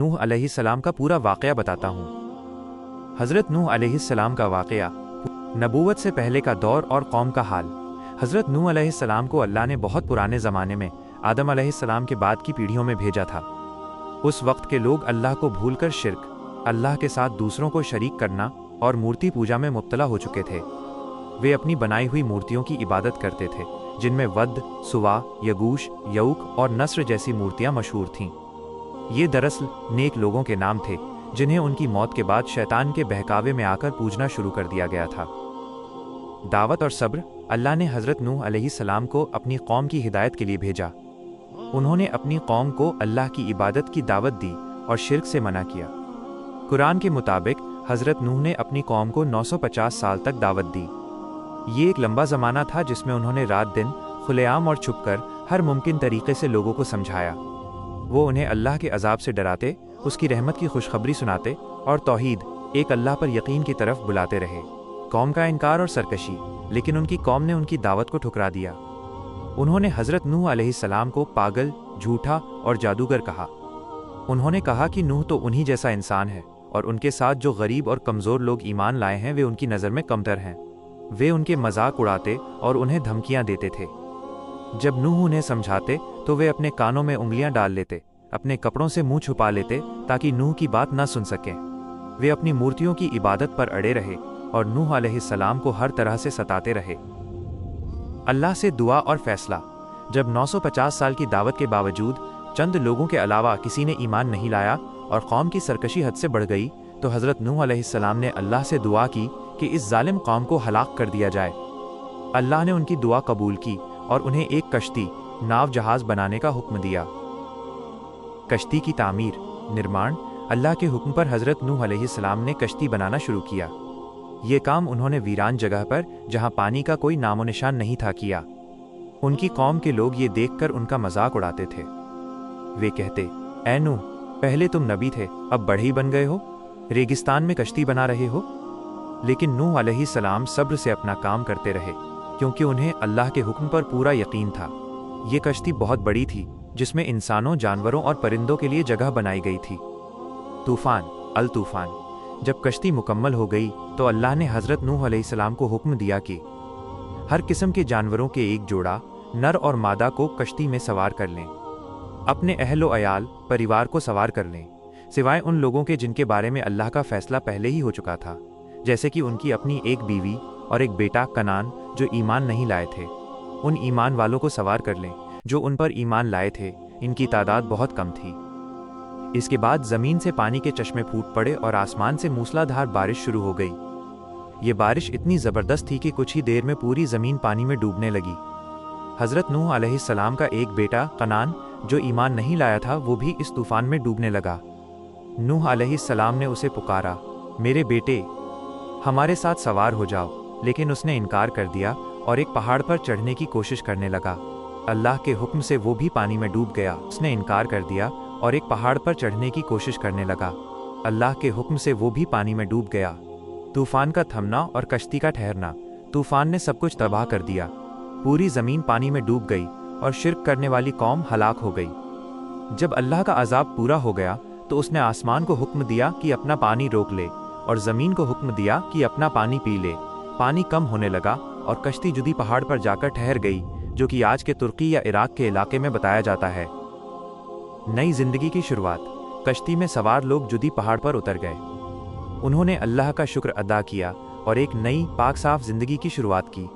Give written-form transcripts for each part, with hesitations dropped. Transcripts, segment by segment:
नूह अलैहिस्सलाम का पूरा वाक़या बताता हूँ। हज़रत नूह अलैहिस्सलाम का वाक़या, नबूवत से पहले का दौर और कौम का हाल। हज़रत नूह अलैहिस्सलाम को अल्लाह ने बहुत पुराने ज़माने में आदम अलैहिस्सलाम के बाद की पीढ़ियों में भेजा था। उस वक्त के लोग अल्लाह को भूलकर शिर्क, अल्लाह के साथ दूसरों को शरीक करना और मूर्ति पूजा में मुब्तला हो चुके थे। वे अपनी बनाई हुई मूर्तियों की इबादत करते थे, जिनमें वद, सुवा, यगूश, यऊक और नस्र जैसी मूर्तियां मशहूर थीं। ये दरअसल नेक लोगों के नाम थे, जिन्हें उनकी मौत के बाद शैतान के बहकावे में आकर पूजना शुरू कर दिया गया था। दावत और सब्र। अल्लाह ने हज़रत नूह अलैहिस्सलाम को अपनी कौम की हिदायत के लिए भेजा। उन्होंने अपनी कौम को अल्लाह की इबादत की दावत दी और शिर्क से मना किया। कुरान के मुताबिक हज़रत नूह ने अपनी कौम को 950 साल तक दावत दी। ये एक लंबा ज़माना था जिसमें उन्होंने रात दिन खुलेआम और छुपकर हर मुमकिन तरीके से लोगों को समझाया। वो उन्हें अल्लाह के अजाब से डराते, उसकी रहमत की खुशखबरी सुनाते और तौहीद, एक अल्लाह पर यकीन की तरफ बुलाते रहे। कौम का इनकार और सरकशी, लेकिन उनकी कौम ने उनकी दावत को ठुकरा दिया। उन्होंने हज़रत नूह अलैहिस्सलाम को पागल, झूठा और जादूगर कहा। उन्होंने कहा कि नूह तो उन्हीं जैसा इंसान है और उनके साथ जो गरीब और कमज़ोर लोग ईमान लाए हैं वे उनकी नज़र में कमतर हैं। वे उनके मजाक उड़ाते और उन्हें धमकियां देते थे। जब नूह उन्हें समझाते तो वे अपने कानों में उंगलियां डाल लेते, अपने कपड़ों से मुंह छुपा लेते ताकि नूह की बात न सुन सकें। वे अपनी मूर्तियों की इबादत पर अड़े रहे और नूह अलैहिस्सलाम को हर तरह से सताते रहे। अल्लाह से दुआ और फैसला। जब 950 साल की दावत के बावजूद चंद लोगों के अलावा किसी ने ईमान नहीं लाया और कौम की सरकशी हद से बढ़ गई, तो हज़रत नूह अलैहिस्सलाम ने अल्लाह से दुआ की कि इस जालिम कौम को हलाक कर दिया जाए। अल्लाह ने उनकी दुआ कबूल की और उन्हें एक कश्ती, नाव जहाज़ बनाने का हुक्म दिया। कश्ती की तामीर, निर्माण। अल्लाह के हुक्म पर हज़रत नूह अलैहिस्सलाम ने कश्ती बनाना शुरू किया। ये काम उन्होंने वीरान जगह पर, जहाँ पानी का कोई नामो निशान नहीं था, किया। उनकी कौम के लोग ये देखकर उनका मजाक उड़ाते थे। वे कहते, ऐ नूह, पहले तुम नबी थे, अब बढ़ई बन गए हो, रेगिस्तान में कश्ती बना रहे हो। लेकिन नूह अलैहिस्सलाम सब्र से अपना काम करते रहे, क्योंकि उन्हें अल्लाह के हुक्म पर पूरा यकीन था। ये कश्ती बहुत बड़ी थी, जिसमें इंसानों, जानवरों और परिंदों के लिए जगह बनाई गई थी। तूफान, अल तूफान। जब कश्ती मुकम्मल हो गई तो अल्लाह ने हज़रत नूह अलैहिस्सलाम को हुक्म दिया कि हर किस्म के जानवरों के एक जोड़ा, नर और मादा, को कश्ती में सवार कर लें। अपने अहलो अयाल, परिवार को सवार कर लें, सिवाय उन लोगों के जिनके बारे में अल्लाह का फैसला पहले ही हो चुका था, जैसे कि उनकी अपनी एक बीवी और एक बेटा कनान, जो ईमान नहीं लाए थे। उन ईमान वालों को सवार कर लें जो उन पर ईमान लाए थे। इनकी तादाद बहुत कम थी। इसके बाद ज़मीन से पानी के चश्मे फूट पड़े और आसमान से मूसलाधार बारिश शुरू हो गई। ये बारिश इतनी ज़बरदस्त थी कि कुछ ही देर में पूरी ज़मीन पानी में डूबने लगी। हज़रत नूह अलैहिस्सलाम का एक बेटा कनान, जो ईमान नहीं लाया था, वो भी इस तूफान में डूबने लगा। नूह अलैहिस्सलाम ने उसे पुकारा, मेरे बेटे, हमारे साथ सवार हो जाओ। लेकिन उसने इनकार कर दिया और एक पहाड़ पर चढ़ने की कोशिश करने लगा। अल्लाह के हुक्म से वो भी पानी में डूब गया। उसने इनकार कर दिया और एक पहाड़ पर चढ़ने की कोशिश करने लगा। अल्लाह के हुक्म से वो भी पानी में डूब गया। तूफान का थमना और कश्ती का ठहरना। तूफान ने सब कुछ तबाह कर दिया। पूरी ज़मीन पानी में डूब गई और शिर्क करने वाली कौम हलाक हो गई। जब अल्लाह का अजाब पूरा हो गया तो उसने आसमान को हुक्म दिया कि अपना पानी रोक ले और ज़मीन को हुक्म दिया कि अपना पानी पी ले। पानी कम होने लगा और कश्ती जुदी पहाड़ पर जाकर ठहर गई, जो कि आज के तुर्की या इराक के इलाके में बताया जाता है। नई जिंदगी की शुरुआत। कश्ती में सवार लोग जुदी पहाड़ पर उतर गए। उन्होंने अल्लाह का शुक्र अदा किया और एक नई पाक साफ जिंदगी की शुरुआत की।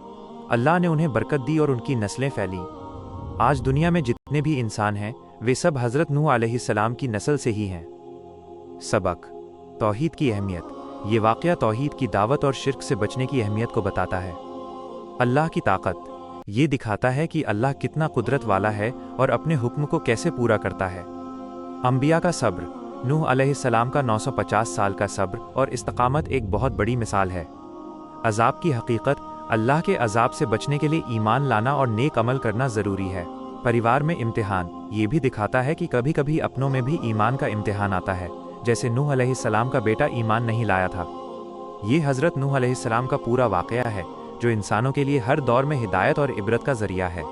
अल्लाह ने उन्हें बरकत दी और उनकी नस्लें फैली। आज दुनिया में जितने भी इंसान हैं, वे सब हज़रत नूह अलैहिस्सलाम की नस्ल से ही हैं। सबक, तौहीद की अहमियत। ये वाक़या तौहीद की दावत और शिर्क से बचने की अहमियत को बताता है। अल्लाह की ताकत। ये दिखाता है कि अल्लाह कितना कुदरत वाला है और अपने हुक्म को कैसे पूरा करता है। अंबिया का सब्र। नूह अलैहिस्सलाम का 950 साल का सब्र और इस्तकामत एक बहुत बड़ी मिसाल है। अजाब की हकीकत। अल्लाह के अजाब से बचने के लिए ईमान लाना और नेक अमल करना ज़रूरी है। परिवार में इम्तिहान। ये भी दिखाता है कि कभी कभी अपनों में भी ईमान का इम्तिहान आता है, जैसे नूह अलैहिस्सलाम का बेटा ईमान नहीं लाया था। ये हज़रत नूह अलैहिस्सलाम का पूरा वाक़या है, जो इंसानों के लिए हर दौर में हिदायत और इबरत का ज़रिया है।